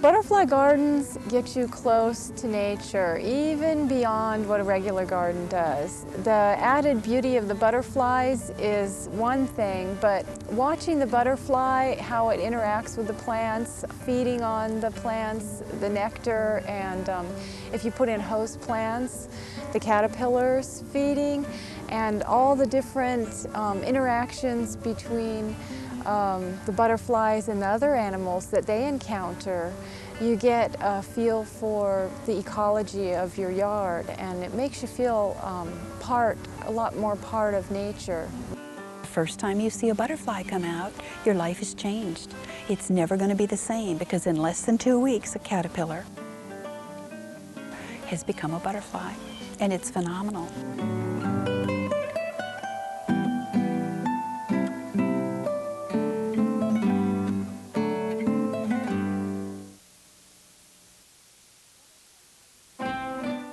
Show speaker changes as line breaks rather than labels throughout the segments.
Butterfly gardens get you close to nature, even beyond what a regular garden does. The added beauty of the butterflies is one thing, but watching the butterfly, how it interacts with the plants, feeding on the plants, the nectar, and if you put in host plants, the caterpillars feeding, and all the different interactions between the butterflies and the other animals that they encounter, you get a feel for the ecology of your yard, and it makes you feel a lot more part of nature.
The first time you see a butterfly come out, your life has changed. It's never going to be the same, because in less than 2 weeks, a caterpillar has become a butterfly, and it's phenomenal.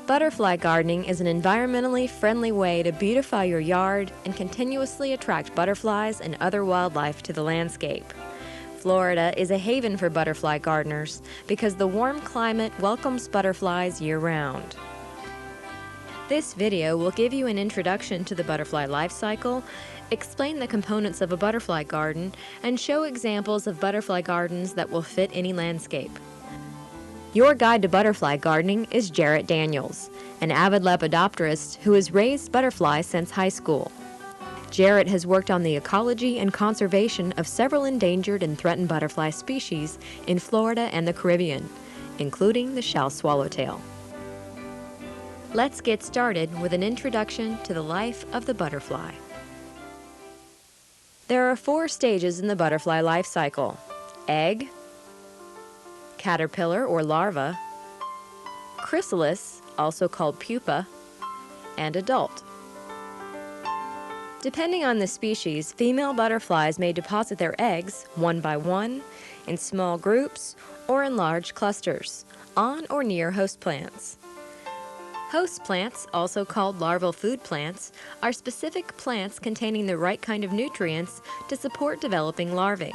Butterfly gardening is an environmentally friendly way to beautify your yard and continuously attract butterflies and other wildlife to the landscape. Florida is a haven for butterfly gardeners because the warm climate welcomes butterflies year-round. This video will give you an introduction to the butterfly life cycle, explain the components of a butterfly garden, and show examples of butterfly gardens that will fit any landscape. Your guide to butterfly gardening is Jarrett Daniels, an avid lepidopterist who has raised butterflies since high school. Jarrett has worked on the ecology and conservation of several endangered and threatened butterfly species in Florida and the Caribbean, including the shell swallowtail. Let's get started with an introduction to the life of the butterfly. There are 4 stages in the butterfly life cycle: egg, caterpillar or larva, chrysalis, also called pupa, and adult. Depending on the species, female butterflies may deposit their eggs one by one, in small groups, or in large clusters, on or near host plants. Host plants, also called larval food plants, are specific plants containing the right kind of nutrients to support developing larvae,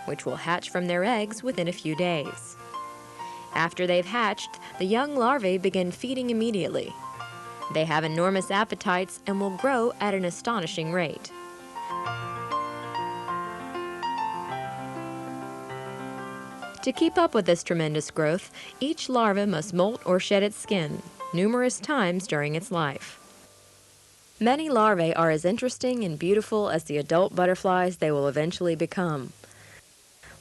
which will hatch from their eggs within a few days. After they've hatched, the young larvae begin feeding immediately. They have enormous appetites and will grow at an astonishing rate. To keep up with this tremendous growth, each larva must molt or shed its skin numerous times during its life. Many larvae are as interesting and beautiful as the adult butterflies they will eventually become,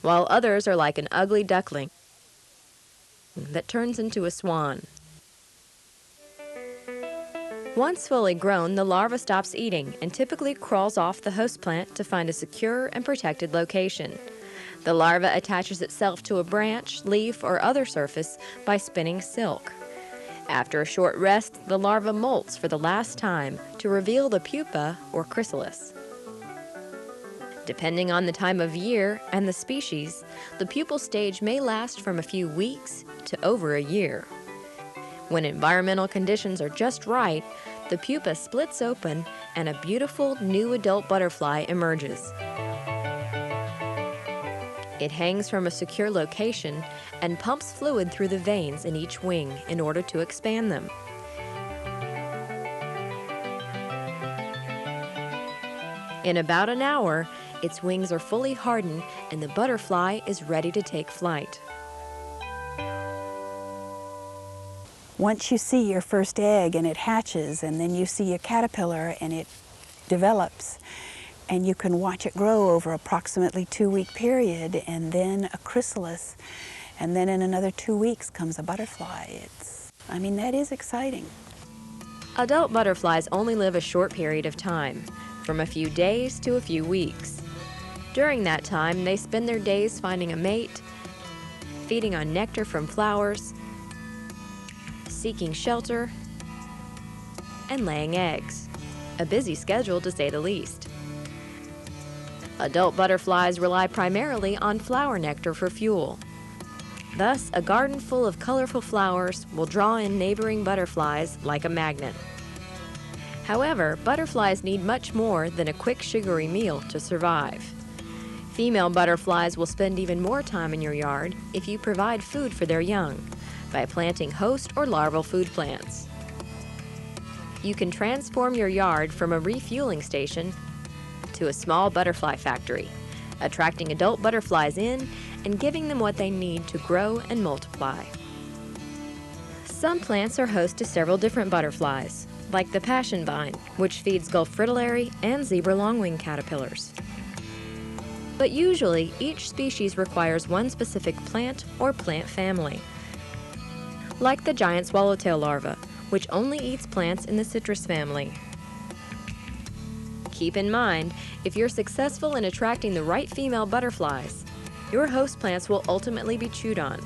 while others are like an ugly duckling that turns into a swan. Once fully grown, the larva stops eating and typically crawls off the host plant to find a secure and protected location. The larva attaches itself to a branch, leaf, or other surface by spinning silk. After a short rest, the larva molts for the last time to reveal the pupa or chrysalis. Depending on the time of year and the species, the pupal stage may last from a few weeks to over a year. When environmental conditions are just right, the pupa splits open and a beautiful new adult butterfly emerges. It hangs from a secure location and pumps fluid through the veins in each wing in order to expand them. In about an hour, its wings are fully hardened and the butterfly is ready to take flight.
Once you see your first egg and it hatches, and then you see a caterpillar and it develops, and you can watch it grow over approximately 2-week period, and then a chrysalis, and then in another 2 weeks comes a butterfly. That is exciting.
Adult butterflies only live a short period of time, from a few days to a few weeks. During that time, they spend their days finding a mate, feeding on nectar from flowers, seeking shelter, and laying eggs. A busy schedule, to say the least. Adult butterflies rely primarily on flower nectar for fuel. Thus, a garden full of colorful flowers will draw in neighboring butterflies like a magnet. However, butterflies need much more than a quick sugary meal to survive. Female butterflies will spend even more time in your yard if you provide food for their young by planting host or larval food plants. You can transform your yard from a refueling station to a small butterfly factory, attracting adult butterflies in and giving them what they need to grow and multiply. Some plants are host to several different butterflies, like the passion vine, which feeds Gulf fritillary and zebra longwing caterpillars. But usually, each species requires one specific plant or plant family, like the giant swallowtail larva, which only eats plants in the citrus family. Keep in mind, if you're successful in attracting the right female butterflies, your host plants will ultimately be chewed on.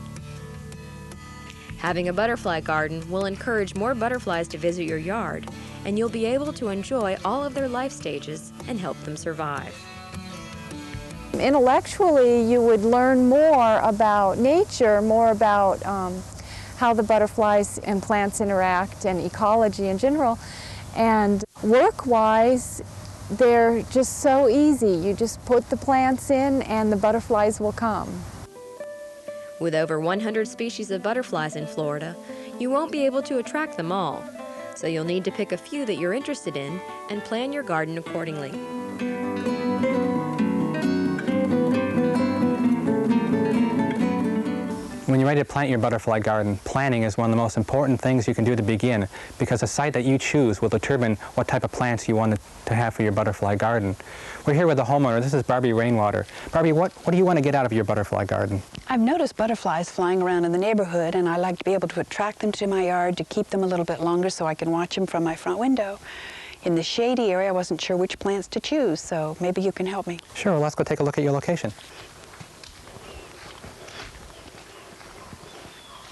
Having a butterfly garden will encourage more butterflies to visit your yard, and you'll be able to enjoy all of their life stages and help them survive.
Intellectually, you would learn more about nature, more about how the butterflies and plants interact and ecology in general. And work-wise, they're just so easy. You just put the plants in and the butterflies will come.
With over 100 species of butterflies in Florida, you won't be able to attract them all, so you'll need to pick a few that you're interested in and plan your garden accordingly.
When you're ready to plant your butterfly garden, planning is one of the most important things you can do to begin, because the site that you choose will determine what type of plants you want to have for your butterfly garden. We're here with the homeowner. This is Barbie Rainwater. Barbie, what do you want to get out of your butterfly garden?
I've noticed butterflies flying around in the neighborhood, and I like to be able to attract them to my yard to keep them a little bit longer so I can watch them from my front window. In the shady area, I wasn't sure which plants to choose, so maybe you can help me.
Sure, well, let's go take a look at your location.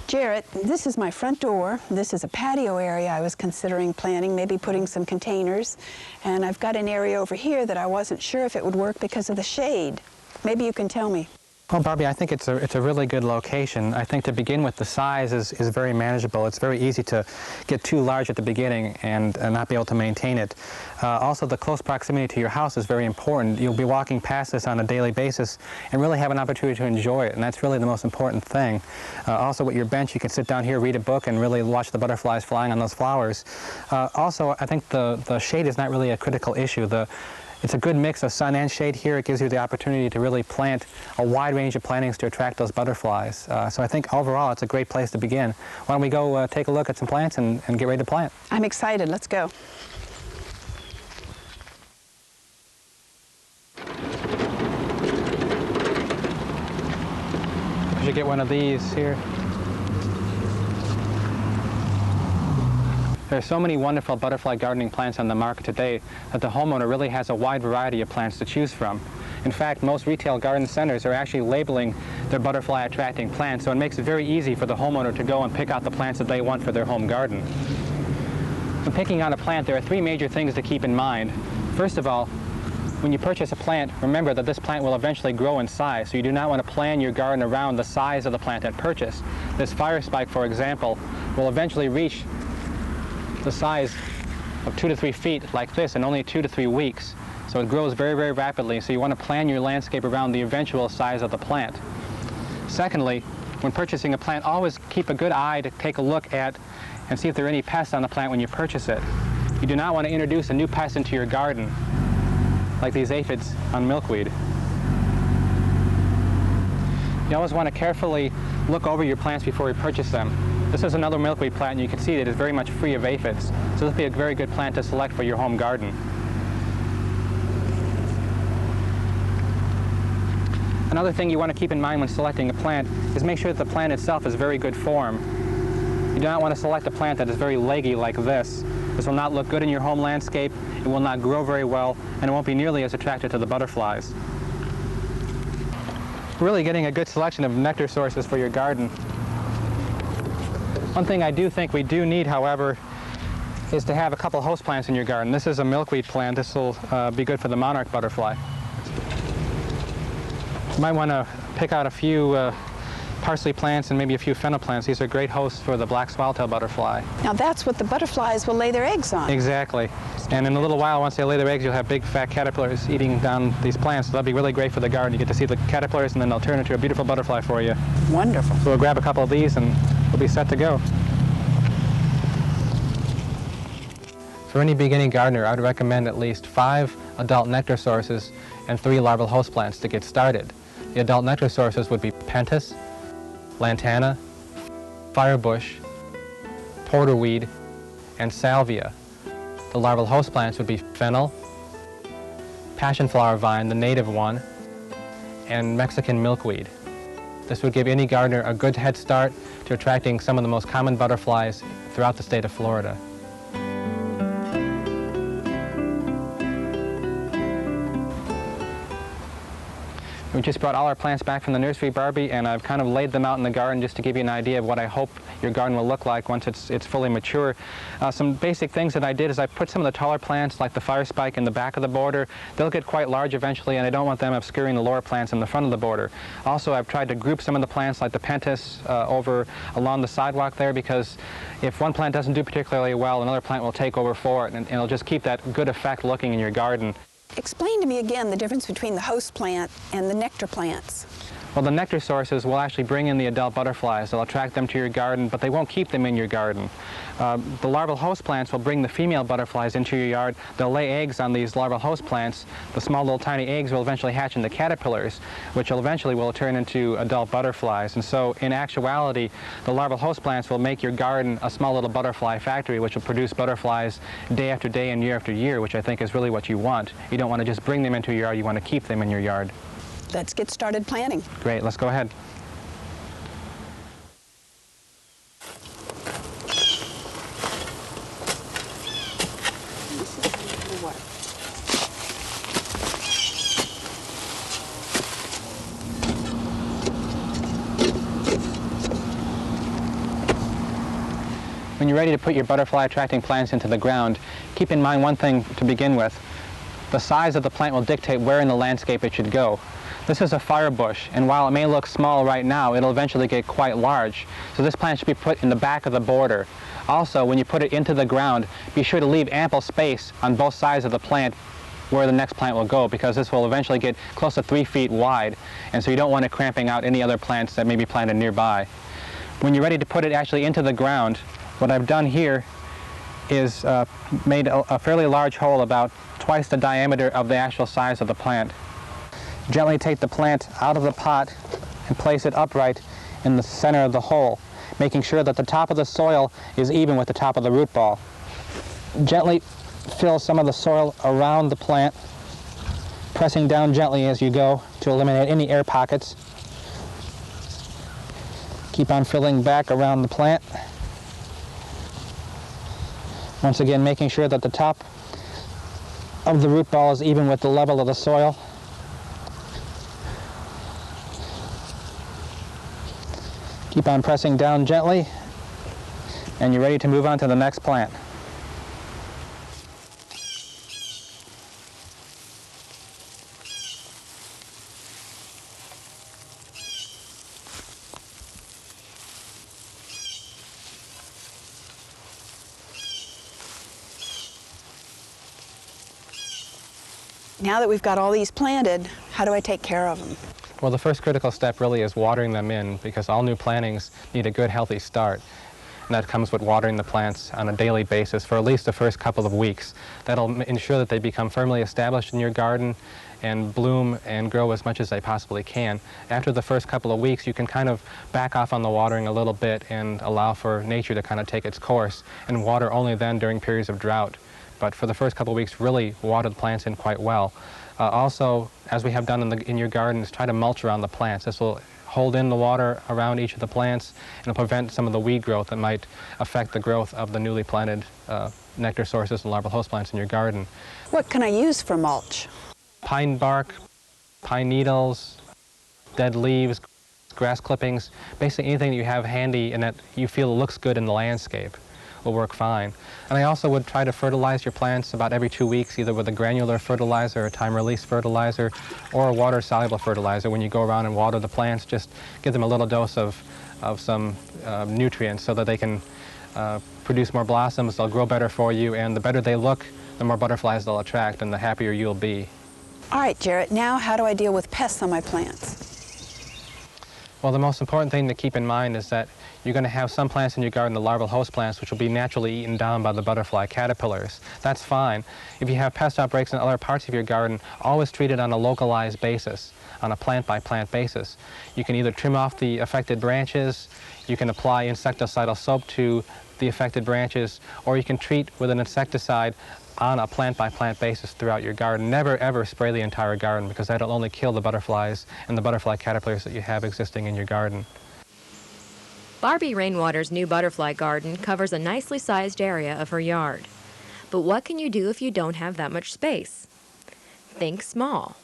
Jarrett, this is my front door. This is a patio area I was considering planting, maybe putting some containers. And I've got an area over here that I wasn't sure if it would work because of the shade. Maybe you can tell me.
Well, Barbie, I think it's a really good location. I think to begin with, the size is very manageable. It's very easy to get too large at the beginning and not be able to maintain it. Also, the close proximity to your house is very important. You'll be walking past this on a daily basis and really have an opportunity to enjoy it, and that's really the most important thing. Also, with your bench, you can sit down here, read a book, and really watch the butterflies flying on those flowers. Also, I think the shade is not really a critical issue. It's a good mix of sun and shade here. It gives you the opportunity to really plant a wide range of plantings to attract those butterflies. So I think overall it's a great place to begin. Why don't we go take a look at some plants and get ready to plant?
I'm excited. Let's go.
You should get one of these here. There are so many wonderful butterfly gardening plants on the market today that the homeowner really has a wide variety of plants to choose from. In fact, most retail garden centers are actually labeling their butterfly attracting plants, so it makes it very easy for the homeowner to go and pick out the plants that they want for their home garden. When picking out a plant, there are three major things to keep in mind. First of all, when you purchase a plant, remember that this plant will eventually grow in size, so you do not want to plan your garden around the size of the plant at purchase. This fire spike, for example, will eventually reach the size of 2 to 3 feet like this in only 2 to 3 weeks. So it grows very, very rapidly, so you want to plan your landscape around the eventual size of the plant. Secondly, when purchasing a plant, always keep a good eye to take a look at and see if there are any pests on the plant when you purchase it. You do not want to introduce a new pest into your garden, like these aphids on milkweed. You always want to carefully look over your plants before you purchase them. This is another milkweed plant, and you can see that it is very much free of aphids. So this would be a very good plant to select for your home garden. Another thing you want to keep in mind when selecting a plant is make sure that the plant itself is very good form. You do not want to select a plant that is very leggy like this. This will not look good in your home landscape, it will not grow very well, and it won't be nearly as attractive to the butterflies. Really getting a good selection of nectar sources for your garden. One thing I do think we do need, however, is to have a couple host plants in your garden. This is a milkweed plant. This will be good for the monarch butterfly. You might want to pick out a few parsley plants and maybe a few fennel plants. These are great hosts for the black swallowtail butterfly.
Now that's what the butterflies will lay their eggs on.
Exactly. And in a little while, once they lay their eggs, you'll have big fat caterpillars eating down these plants. So that'll be really great for the garden. You get to see the caterpillars and then they'll turn into a beautiful butterfly for you.
Wonderful.
So we'll grab a couple of these and we'll be set to go. For any beginning gardener, I'd recommend at least 5 adult nectar sources and 3 larval host plants to get started. The adult nectar sources would be pentas, lantana, firebush, porterweed, and salvia. The larval host plants would be fennel, passionflower vine, the native one, and Mexican milkweed. This would give any gardener a good head start to attracting some of the most common butterflies throughout the state of Florida. We just brought all our plants back from the nursery, Barbie, and I've kind of laid them out in the garden just to give you an idea of what I hope your garden will look like once it's fully mature. Some basic things that I did is I put some of the taller plants, like the fire spike, in the back of the border. They'll get quite large eventually, and I don't want them obscuring the lower plants in the front of the border. Also, I've tried to group some of the plants, like the pentas, over along the sidewalk there, because if one plant doesn't do particularly well, another plant will take over for it, and it'll just keep that good effect looking in your garden.
Explain to me again the difference between the host plant and the nectar plants.
Well, the nectar sources will actually bring in the adult butterflies. They'll attract them to your garden, but they won't keep them in your garden. The larval host plants will bring the female butterflies into your yard. They'll lay eggs on these larval host plants. The small little tiny eggs will eventually hatch into caterpillars, which eventually will turn into adult butterflies. And so, in actuality, the larval host plants will make your garden a small little butterfly factory, which will produce butterflies day after day and year after year, which I think is really what you want. You don't want to just bring them into your yard, you want to keep them in your yard.
Let's get started planting.
Great, let's go ahead. When you're ready to put your butterfly attracting plants into the ground, keep in mind one thing to begin with. The size of the plant will dictate where in the landscape it should go. This is a firebush, and while it may look small right now, it'll eventually get quite large. So this plant should be put in the back of the border. Also, when you put it into the ground, be sure to leave ample space on both sides of the plant where the next plant will go, because this will eventually get close to 3 feet wide, and so you don't want it cramping out any other plants that may be planted nearby. When you're ready to put it actually into the ground, what I've done here is made a fairly large hole, about twice the diameter of the actual size of the plant. Gently take the plant out of the pot and place it upright in the center of the hole, making sure that the top of the soil is even with the top of the root ball. Gently fill some of the soil around the plant, pressing down gently as you go to eliminate any air pockets. Keep on filling back around the plant. Once again, making sure that the top of the root ball is even with the level of the soil. Keep on pressing down gently, and you're ready to move on to the next plant.
Now that we've got all these planted, how do I take care of them?
Well, the first critical step really is watering them in, because all new plantings need a good, healthy start. And that comes with watering the plants on a daily basis for at least the first couple of weeks. That'll ensure that they become firmly established in your garden and bloom and grow as much as they possibly can. After the first couple of weeks, you can kind of back off on the watering a little bit and allow for nature to kind of take its course, and water only then during periods of drought. But for the first couple of weeks, really water the plants in quite well. Also, as we have done in your gardens, try to mulch around the plants. This will hold in the water around each of the plants and will prevent some of the weed growth that might affect the growth of the newly planted nectar sources and larval host plants in your garden.
What can I use for mulch?
Pine bark, pine needles, dead leaves, grass clippings, basically anything that you have handy and that you feel looks good in the landscape. will work fine. And I also would try to fertilize your plants about every 2 weeks, either with a granular fertilizer, a time-release fertilizer, or a water-soluble fertilizer. When you go around and water the plants, just give them a little dose of some nutrients so that they can produce more blossoms, they'll grow better for you, and the better they look, the more butterflies they'll attract, and the happier you'll be.
All right, Jarrett, now how do I deal with pests on my plants?
Well, the most important thing to keep in mind is that you're going to have some plants in your garden, the larval host plants, which will be naturally eaten down by the butterfly caterpillars. That's fine. If you have pest outbreaks in other parts of your garden, always treat it on a localized basis, on a plant-by-plant basis. You can either trim off the affected branches, you can apply insecticidal soap to the affected branches, or you can treat with an insecticide on a plant-by-plant basis throughout your garden. Never ever spray the entire garden, because that'll only kill the butterflies and the butterfly caterpillars that you have existing in your garden.
Barbie Rainwater's new butterfly garden covers a nicely sized area of her yard. But what can you do if you don't have that much space? Think small.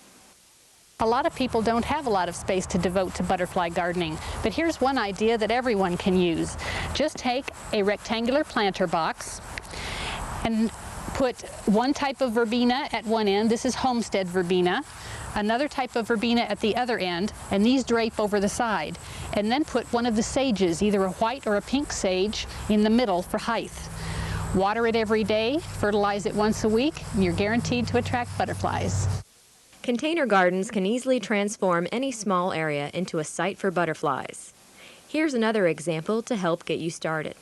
A lot of people don't have a lot of space to devote to butterfly gardening, but here's one idea that everyone can use. Just take a rectangular planter box and put one type of verbena at one end. This is homestead verbena. Another type of verbena at the other end, and these drape over the side. And then put one of the sages, either a white or a pink sage, in the middle for height. Water it every day, fertilize it once a week, and you're guaranteed to attract butterflies.
Container gardens can easily transform any small area into a site for butterflies. Here's another example to help get you started.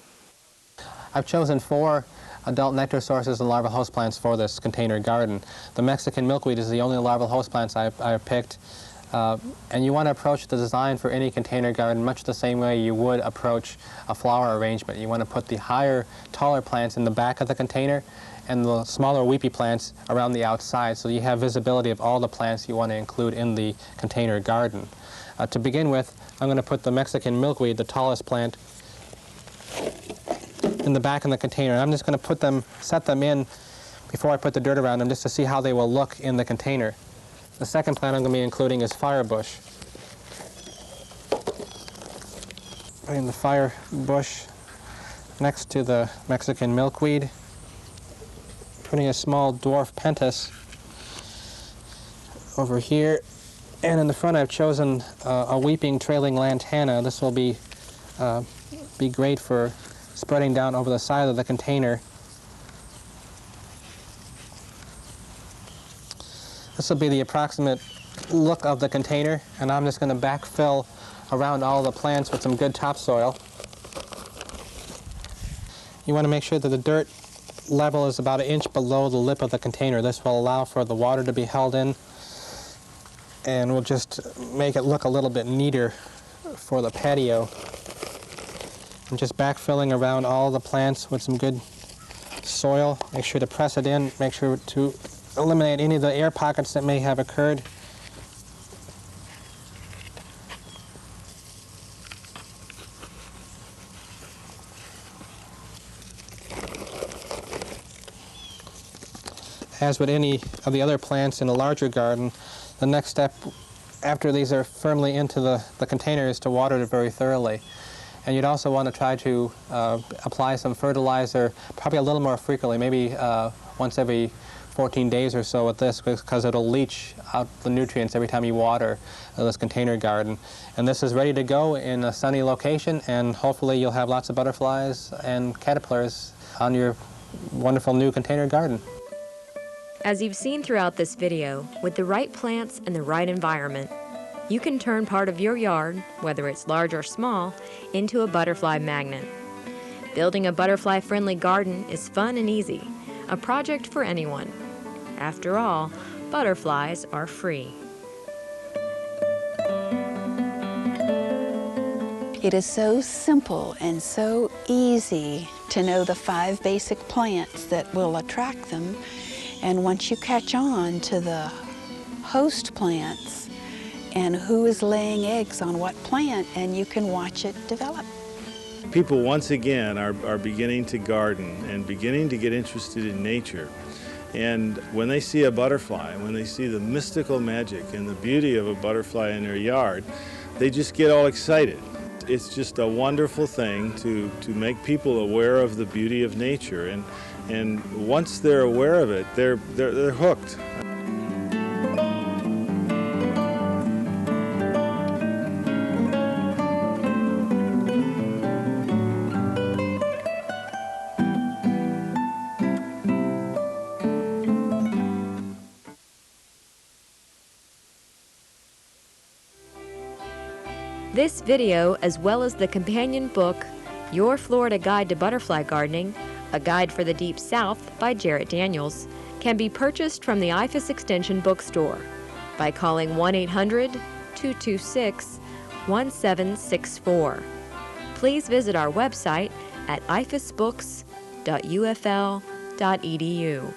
I've chosen 4 adult nectar sources and larval host plants for this container garden. The Mexican milkweed is the only larval host plants I've picked. And you want to approach the design for any container garden much the same way you would approach a flower arrangement. You want to put the higher, taller plants in the back of the container and the smaller weepy plants around the outside, so you have visibility of all the plants you want to include in the container garden. To begin with, I'm going to put the Mexican milkweed, the tallest plant, in the back of the container. I'm just going to set them in before I put the dirt around them, just to see how they will look in the container. The second plant I'm going to be including is firebush. Putting the firebush next to the Mexican milkweed. Putting a small dwarf pentas over here. And in the front I've chosen a weeping trailing lantana. This will be great for spreading down over the side of the container. This will be the approximate look of the container, and I'm just going to backfill around all the plants with some good topsoil. You want to make sure that the dirt level is about 1 inch below the lip of the container. This will allow for the water to be held in and will just make it look a little bit neater for the patio. I'm just backfilling around all the plants with some good soil. Make sure to press it in, make sure to eliminate any of the air pockets that may have occurred. As with any of the other plants in a larger garden, the next step after these are firmly into the container is to water it very thoroughly. And you'd also want to try to apply some fertilizer, probably a little more frequently, maybe once every 14 days or so with this, because it'll leach out the nutrients every time you water this container garden. And this is ready to go in a sunny location, and hopefully you'll have lots of butterflies and caterpillars on your wonderful new container garden.
As you've seen throughout this video, with the right plants and the right environment, you can turn part of your yard, whether it's large or small, into a butterfly magnet. Building a butterfly-friendly garden is fun and easy, a project for anyone. After all, butterflies are free.
It is so simple and so easy to know the 5 basic plants that will attract them. And once you catch on to the host plants and who is laying eggs on what plant, and you can watch it develop.
People once again are beginning to garden and beginning to get interested in nature. And when they see a butterfly, when they see the mystical magic and the beauty of a butterfly in their yard, they just get all excited. it's just a wonderful thing to make people aware of the beauty of nature, and once they're aware of it, they're hooked.
This video, as well as the companion book, Your Florida Guide to Butterfly Gardening, A Guide for the Deep South by Jarrett Daniels, can be purchased from the IFAS Extension bookstore by calling 1-800-226-1764. Please visit our website at ifasbooks.ufl.edu.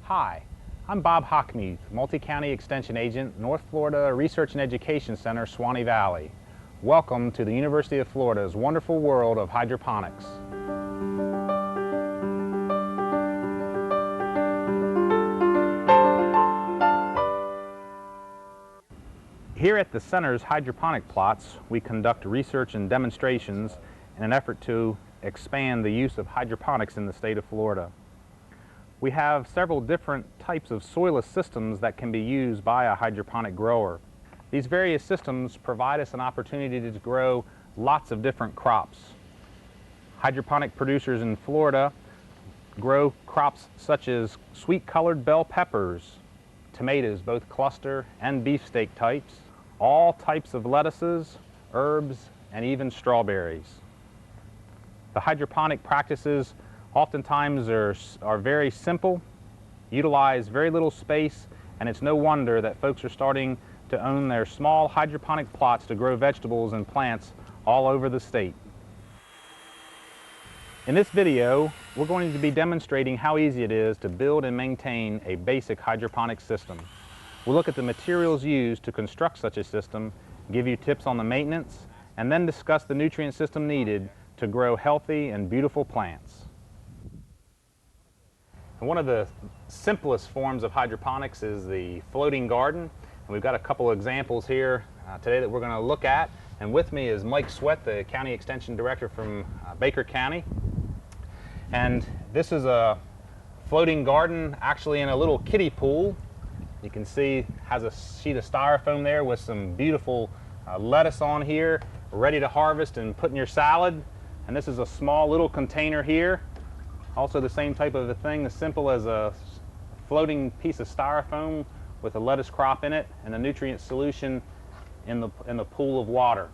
Hi, I'm Bob Hockmeath, Multi-County Extension Agent, North Florida Research and Education Center, Swanee Valley. Welcome to the University of Florida's wonderful world of hydroponics. Here at the Center's hydroponic plots, we conduct research and demonstrations in an effort to expand the use of hydroponics in the state of Florida. We have several different types of soilless systems that can be used by a hydroponic grower. These various systems provide us an opportunity to grow lots of different crops. Hydroponic producers in Florida grow crops such as sweet-colored bell peppers, tomatoes, both cluster and beefsteak types, all types of lettuces, herbs, and even strawberries. The hydroponic practices oftentimes are very simple, utilize very little space, and it's no wonder that folks are starting to own their small hydroponic plots to grow vegetables and plants all over the state. In this video, we're going to be demonstrating how easy it is to build and maintain a basic hydroponic system. We'll look at the materials used to construct such a system, give you tips on the maintenance, and then discuss the nutrient system needed to grow healthy and beautiful plants. And one of the simplest forms of hydroponics is the floating garden. And we've got a couple of examples here today that we're going to look at. And with me is Mike Sweat, the County Extension Director from Baker County. And this is a floating garden actually in a little kiddie pool. You can see has a sheet of styrofoam there with some beautiful lettuce on here, ready to harvest and put in your salad. And this is a small little container here. Also the same type of a thing, as simple as a floating piece of styrofoam with a lettuce crop in it and a nutrient solution in the pool of water.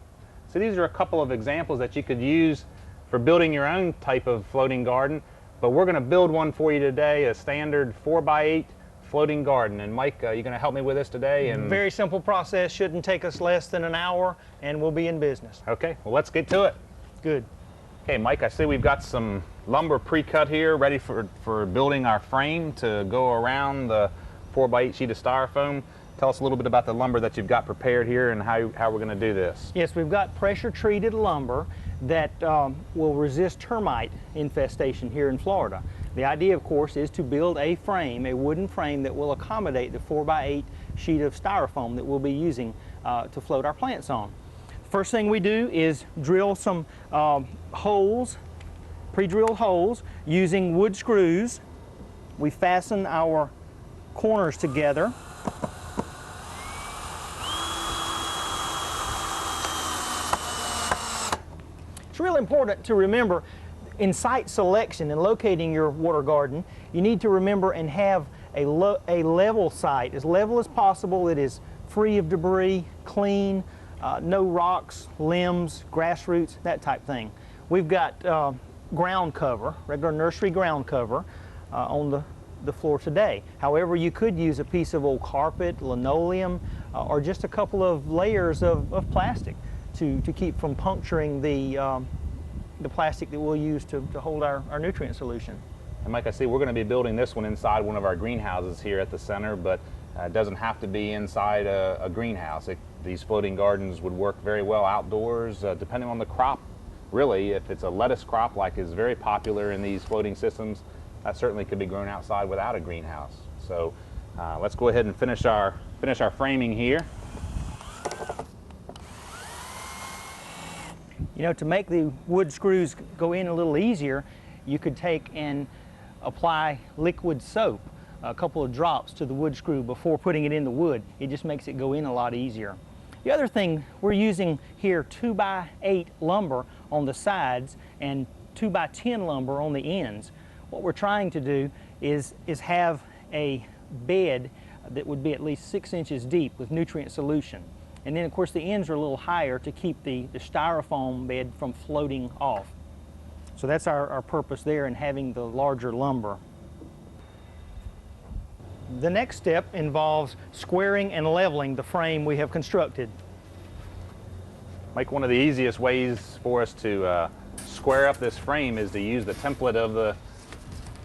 So these are a couple of examples that you could use for building your own type of floating garden, but we're going to build one for you today, a standard 4x8 floating garden. And Mike, you're going to help me with this today? And
very simple process, shouldn't take us less than an hour, and we'll be in business.
Okay, well let's get to it.
Good.
Okay, Mike, I see we've got some lumber pre-cut here, ready for building our frame to go around the 4x8 sheet of styrofoam. Tell us a little bit about the lumber that you've got prepared here and how we're going to do this.
Yes, we've got pressure-treated lumber that will resist termite infestation here in Florida. The idea, of course, is to build a frame, a wooden frame that will accommodate the 4x8 sheet of styrofoam that we'll be using to float our plants on. First thing we do is drill some holes, pre-drilled holes, using wood screws. We fasten our corners together. It's really important to remember in site selection and locating your water garden, you need to remember and have a level site, as level as possible. It is free of debris, clean, no rocks, limbs, grass roots, that type thing. We've got ground cover, regular nursery ground cover on the the floor today. However, you could use a piece of old carpet, linoleum, or just a couple of layers of plastic to keep from puncturing the plastic that we'll use to hold our nutrient solution.
And Mike, I see we're going to be building this one inside one of our greenhouses here at the center, but it doesn't have to be inside a greenhouse. These floating gardens would work very well outdoors, depending on the crop. Really, if it's a lettuce crop like is very popular in these floating systems, that certainly could be grown outside without a greenhouse. So let's go ahead and finish our framing here.
You know, to make the wood screws go in a little easier, you could take and apply liquid soap, a couple of drops to the wood screw before putting it in the wood. It just makes it go in a lot easier. The other thing, we're using here 2x8 lumber on the sides and 2x10 lumber on the ends. What we're trying to do is have a bed that would be at least 6 inches deep with nutrient solution. And then of course the ends are a little higher to keep the styrofoam bed from floating off. So that's our purpose there in having the larger lumber. The next step involves squaring and leveling the frame we have constructed.
Mike, one of the easiest ways for us to square up this frame is to use the template of the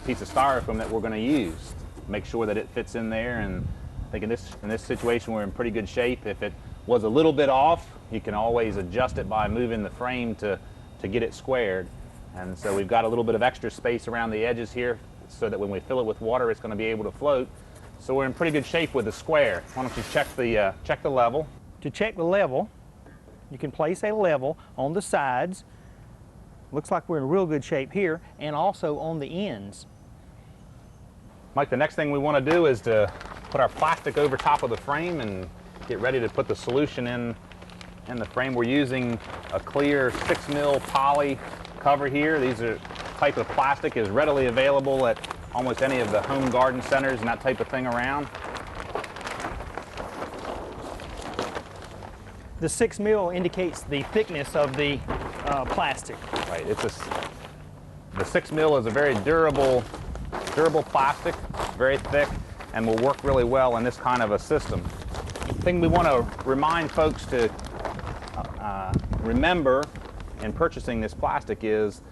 piece of styrofoam that we're going to use. Make sure that it fits in there, and I think in this situation we're in pretty good shape. If it was a little bit off, you can always adjust it by moving the frame to get it squared. And so we've got a little bit of extra space around the edges here so that when we fill it with water it's going to be able to float. So we're in pretty good shape with the square. Why don't you check the level?
To check the level, you can place a level on the sides. Looks like we're in real good shape here, and also on the ends.
Mike, the next thing we want to do is to put our plastic over top of the frame and get ready to put the solution in the frame. We're using a clear 6mm poly cover here. These are type of plastic is readily available at almost any of the home garden centers and that type of thing around.
The 6mm indicates the thickness of the plastic.
Right. The 6mm is a very durable plastic, very thick, and will work really well in this kind of a system. The thing we want to remind folks to remember in purchasing this plastic is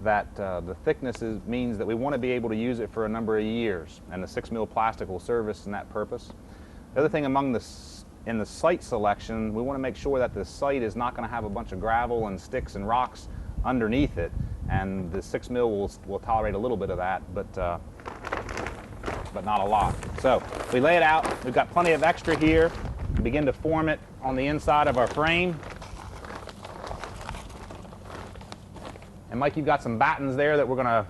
that the thickness means that we want to be able to use it for a number of years, and the 6mm plastic will serve us in that purpose. The other thing in the site selection, we want to make sure that the site is not going to have a bunch of gravel and sticks and rocks underneath it, and the 6mm will tolerate a little bit of that, but not a lot. So we lay it out. We've got plenty of extra here. We begin to form it on the inside of our frame. And Mike, you've got some battens there that we're going to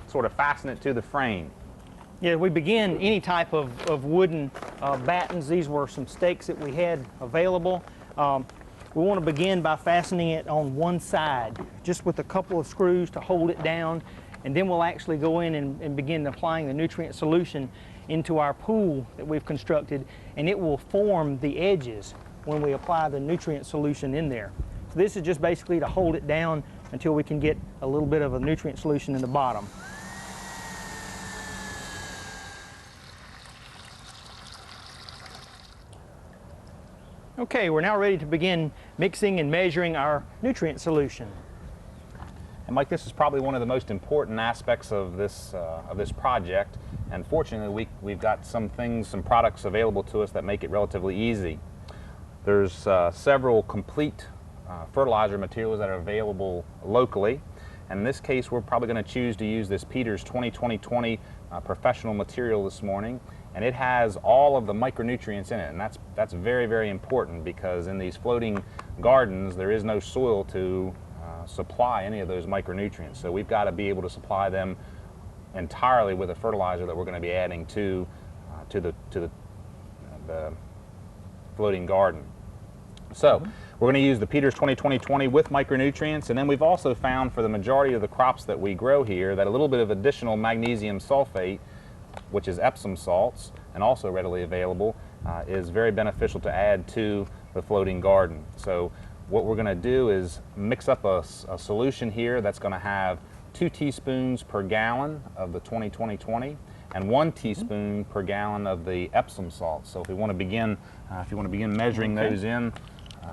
sort of fasten it to the frame.
Yeah, we begin any type of wooden battens. These were some stakes that we had available. We want to begin by fastening it on one side, just with a couple of screws to hold it down, and then we'll actually go in and begin applying the nutrient solution into our pool that we've constructed, and it will form the edges when we apply the nutrient solution in there. So this is just basically to hold it down until we can get a little bit of a nutrient solution in the bottom. Okay, we're now ready to begin mixing and measuring our nutrient solution.
And Mike, this is probably one of the most important aspects of this project, and fortunately we've got some products available to us that make it relatively easy. There's several complete fertilizer materials that are available locally, and in this case we're probably going to choose to use this Peters 20-20-20 professional material this morning, and it has all of the micronutrients in it, and that's very, very important, because in these floating gardens there is no soil to supply any of those micronutrients, so we've got to be able to supply them entirely with a fertilizer that we're going to be adding to the floating garden. So we're going to use the Peters 20-20-20 with micronutrients, and then we've also found for the majority of the crops that we grow here that a little bit of additional magnesium sulfate, which is Epsom salts and also readily available, is very beneficial to add to the floating garden. So what we're going to do is mix up a solution here that's going to have 2 teaspoons per gallon of the 20-20-20, and 1 teaspoon per gallon of the Epsom salt. So if we want to begin, if you want to begin measuring those in,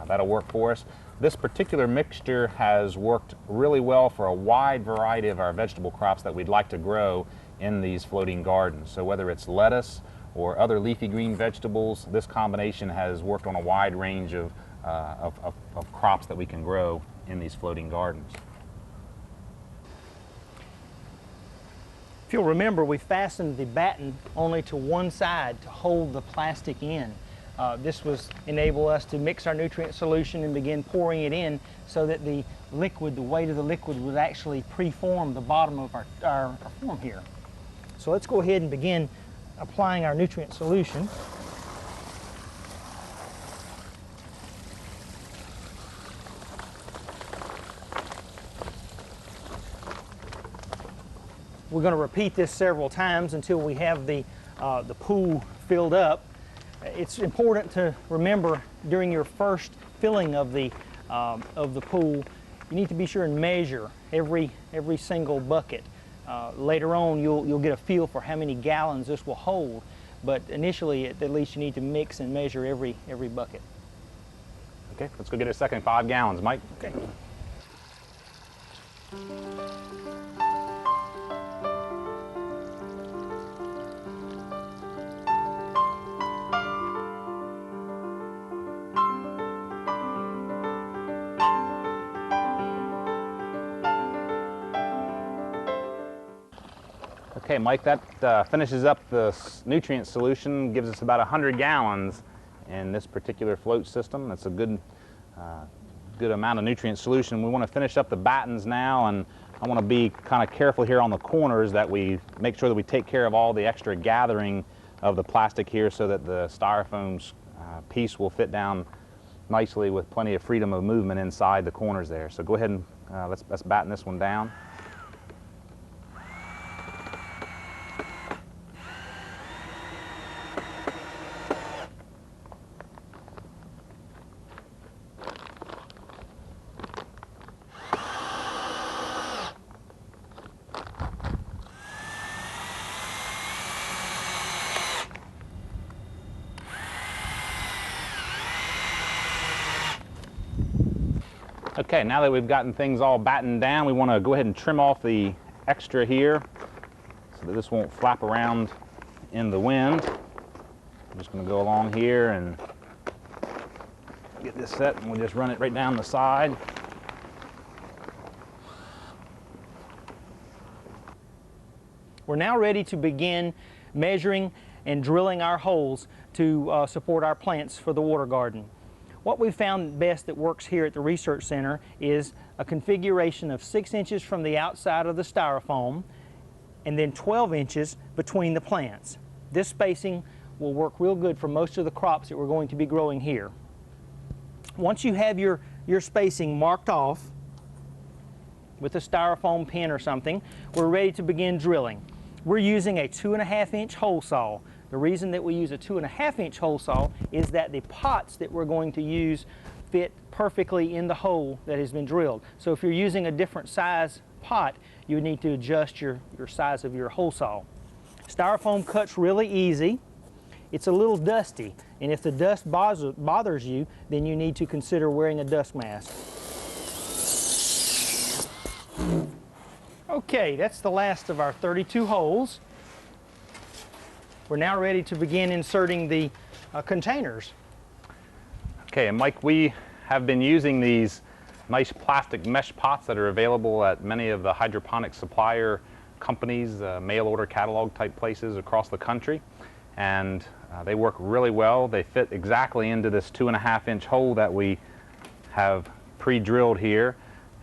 that'll work for us. This particular mixture has worked really well for a wide variety of our vegetable crops that we'd like to grow in these floating gardens. So whether it's lettuce or other leafy green vegetables, this combination has worked on a wide range of crops that we can grow in these floating gardens.
If you'll remember, we fastened the batten only to one side to hold the plastic in. This was enable us to mix our nutrient solution and begin pouring it in so that the liquid, the weight of the liquid, would actually preform the bottom of our form here. So let's go ahead and begin applying our nutrient solution. We're going to repeat this several times until we have the pool filled up. It's important to remember during your first filling of the pool, you need to be sure and measure every single bucket. Later on, you'll get a feel for how many gallons this will hold, but initially, at least, you need to mix and measure every bucket.
Okay, let's go get a second 5 gallons, Mike.
Okay.
Okay, Mike, that finishes up the nutrient solution, gives us about 100 gallons in this particular float system. That's a good amount of nutrient solution. We want to finish up the battens now, and I want to be kind of careful here on the corners that we make sure that we take care of all the extra gathering of the plastic here so that the styrofoam piece will fit down nicely with plenty of freedom of movement inside the corners there. So go ahead and let's batten this one down. Okay, now that we've gotten things all battened down, we want to go ahead and trim off the extra here so that this won't flap around in the wind. I'm just going to go along here and get this set, and we'll just run it right down the side.
We're now ready to begin measuring and drilling our holes to support our plants for the water garden. What we found best that works here at the Research Center is a configuration of 6 inches from the outside of the styrofoam and then 12 inches between the plants. This spacing will work real good for most of the crops that we're going to be growing here. Once you have your spacing marked off with a styrofoam pin or something, we're ready to begin drilling. We're using a 2.5-inch hole saw. The reason that we use a 2.5-inch hole saw is that the pots that we're going to use fit perfectly in the hole that has been drilled. So if you're using a different size pot, you need to adjust your size of your hole saw. Styrofoam cuts really easy. It's a little dusty, and if the dust bothers you, then you need to consider wearing a dust mask. Okay, that's the last of our 32 holes. We're now ready to begin inserting the containers.
Okay, and Mike, we have been using these nice plastic mesh pots that are available at many of the hydroponic supplier companies, mail order catalog type places across the country, and they work really well. They fit exactly into this 2.5-inch hole that we have pre-drilled here,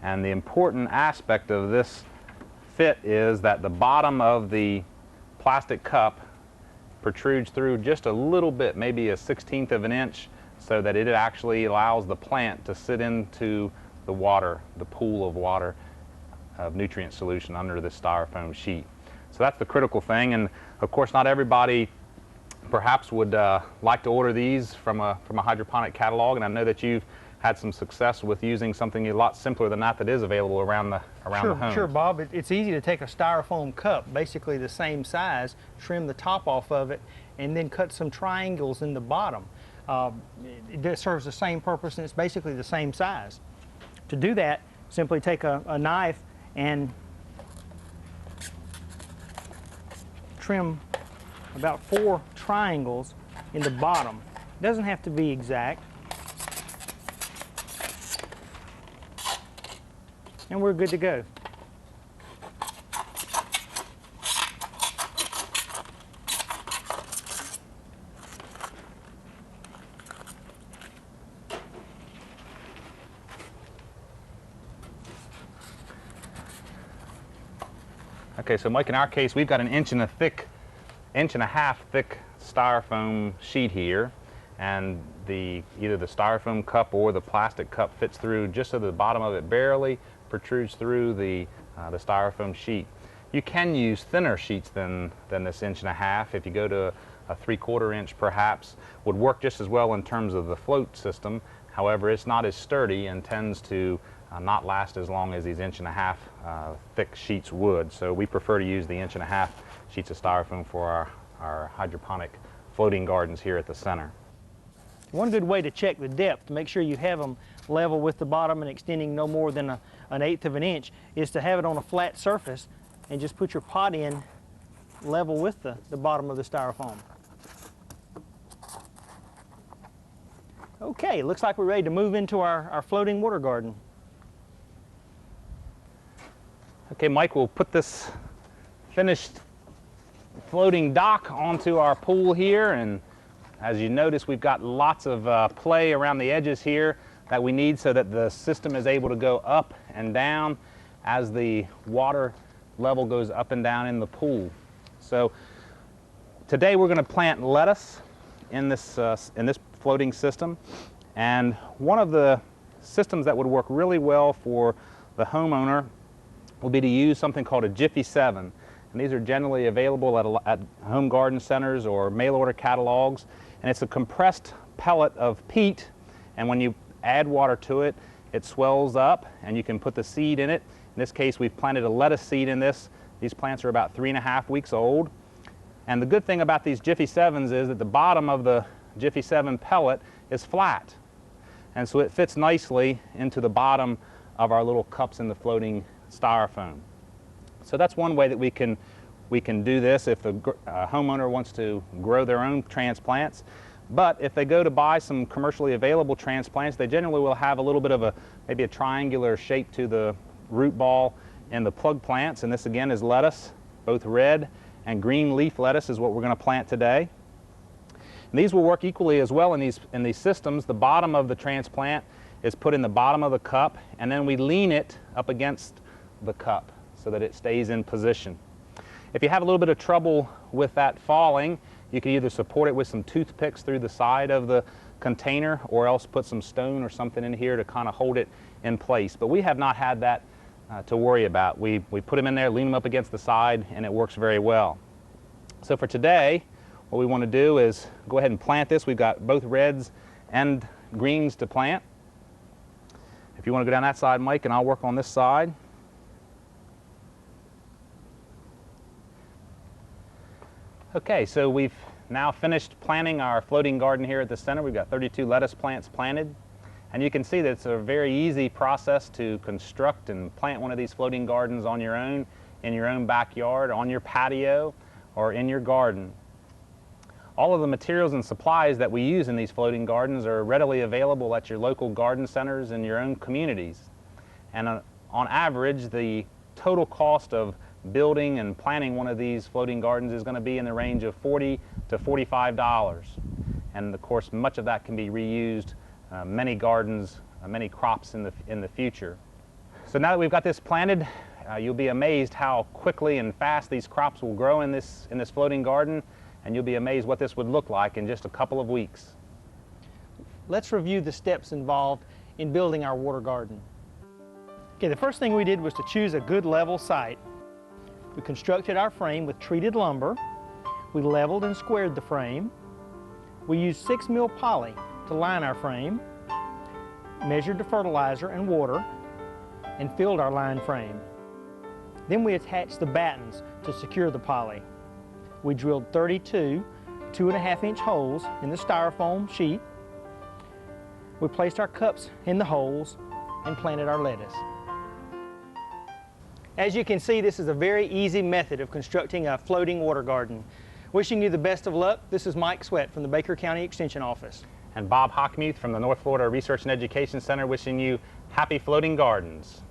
and the important aspect of this fit is that the bottom of the plastic cup protrudes through just a little bit, maybe a 1/16 of an inch, so that it actually allows the plant to sit into the water, the pool of water of nutrient solution under the styrofoam sheet. So that's the critical thing, and of course not everybody perhaps would like to order these from a hydroponic catalog, and I know that you've had some success with using something a lot simpler than that is available around the home.
Sure, Bob. It's easy to take a styrofoam cup, basically the same size, trim the top off of it, and then cut some triangles in the bottom. It serves the same purpose, and it's basically the same size. To do that, simply take a knife and trim about 4 triangles in the bottom. It doesn't have to be exact. And we're good to go.
Okay, so Mike, in our case, we've got an inch and a half thick styrofoam sheet here, and either the styrofoam cup or the plastic cup fits through just so the bottom of it barely protrudes through the styrofoam sheet. You can use thinner sheets than this inch and a half. If you go to a 3/4 inch perhaps, would work just as well in terms of the float system. However, it's not as sturdy and tends to not last as long as these inch and a half thick sheets would. So we prefer to use the inch and a half sheets of styrofoam for our hydroponic floating gardens here at the center.
One good way to check the depth to make sure you have them level with the bottom and extending no more than an 1/8 of an inch is to have it on a flat surface and just put your pot in level with the bottom of the styrofoam. Okay, looks like we're ready to move into our floating water garden.
Okay, Mike, we'll put this finished floating dock onto our pool here, and as you notice, we've got lots of play around the edges here that we need so that the system is able to go up and down as the water level goes up and down in the pool. So today we're going to plant lettuce in this floating system, and one of the systems that would work really well for the homeowner will be to use something called a Jiffy 7. And these are generally available at home garden centers or mail order catalogs. And it's a compressed pellet of peat, and when you add water to it, it swells up and you can put the seed in it. In this case, we've planted a lettuce seed in this. These plants are about 3.5 weeks old. And the good thing about these Jiffy 7s is that the bottom of the Jiffy 7 pellet is flat. And so it fits nicely into the bottom of our little cups in the floating styrofoam. So that's one way that we can do this if the homeowner wants to grow their own transplants. But if they go to buy some commercially available transplants, they generally will have a little bit of maybe a triangular shape to the root ball in the plug plants. And this again is lettuce. Both red and green leaf lettuce is what we're going to plant today. And these will work equally as well in these systems. The bottom of the transplant is put in the bottom of the cup, and then we lean it up against the cup so that it stays in position. If you have a little bit of trouble with that falling, you can either support it with some toothpicks through the side of the container, or else put some stone or something in here to kind of hold it in place. But we have not had that to worry about. We put them in there, lean them up against the side, and it works very well. So for today, what we want to do is go ahead and plant this. We've got both reds and greens to plant. If you want to go down that side, Mike, and I'll work on this side. Okay, so we've now finished planting our floating garden here at the center. We've got 32 lettuce plants planted, and you can see that it's a very easy process to construct and plant one of these floating gardens on your own, in your own backyard, on your patio, or in your garden. All of the materials and supplies that we use in these floating gardens are readily available at your local garden centers in your own communities. And on average, the total cost of building and planting one of these floating gardens is going to be in the range of $40 to $45. And of course, much of that can be reused, many gardens, many crops in the future. So now that we've got this planted, you'll be amazed how quickly and fast these crops will grow in this floating garden, and you'll be amazed what this would look like in just a couple of weeks.
Let's review the steps involved in building our water garden. Okay, the first thing we did was to choose a good level site. We constructed our frame with treated lumber. We leveled and squared the frame. We used 6 mil poly to line our frame. measured the fertilizer and water, and filled our line frame. Then we attached the battens to secure the poly. We drilled 32 2.5-inch holes in the styrofoam sheet. We placed our cups in the holes and planted our lettuce. As you can see, this is a very easy method of constructing a floating water garden. Wishing you the best of luck, this is Mike Sweat from the Baker County Extension Office.
And Bob Hockmuth from the North Florida Research and Education Center wishing you happy floating gardens.